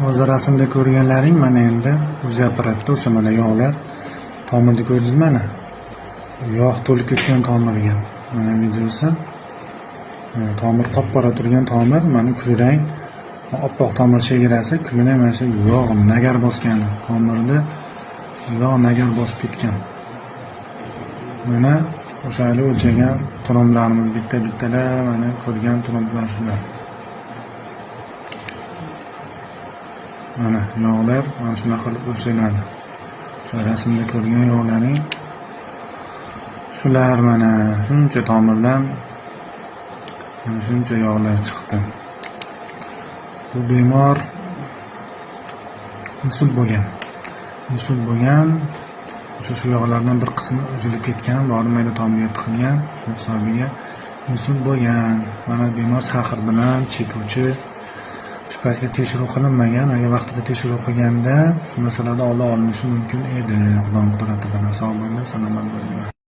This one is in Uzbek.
Hozir rasmda ko'rganlaring mana endi o'zi apparatda o'sha mana yog'lar tomirni ko'rdingiz mana. Yog' to'lib ketgan tomirga. Mana videosi. Tomir qop-qora turgan tomir, mana kulrang oppoq tomir chegarasi, kulrang mana shu yog' nagar bosgan. Tomirda yog' nagar bosib ketgan. Mana o'shali o'lchagan turimlarimiz bitta-bittalar, mana ko'rgan turimlar shular. Mana yog'lar mana shunaqa qilib o'lchanadi. O'sha rasmda ko'rgan yog'laring shular mana shuncha tomirdan mana shuncha yog'lar chiqdi. Bu bemor insult bo'lgan. Insult bo'lgan. Shu yog'lardan bir qismi uzilib ketgan, borib mayda tomirga tiqilgan, shu hisobiga insult bo'lgan. Mana bemor sahar bilan chekuvchi. Shu paytga tekshiruv qilinmagan. Agar vaqtida tekshiruv qilganda shu masalada oldini olinishi mumkin edi. Xudo qudrati bilan sog' bo'linglar, salomat bo'linglar.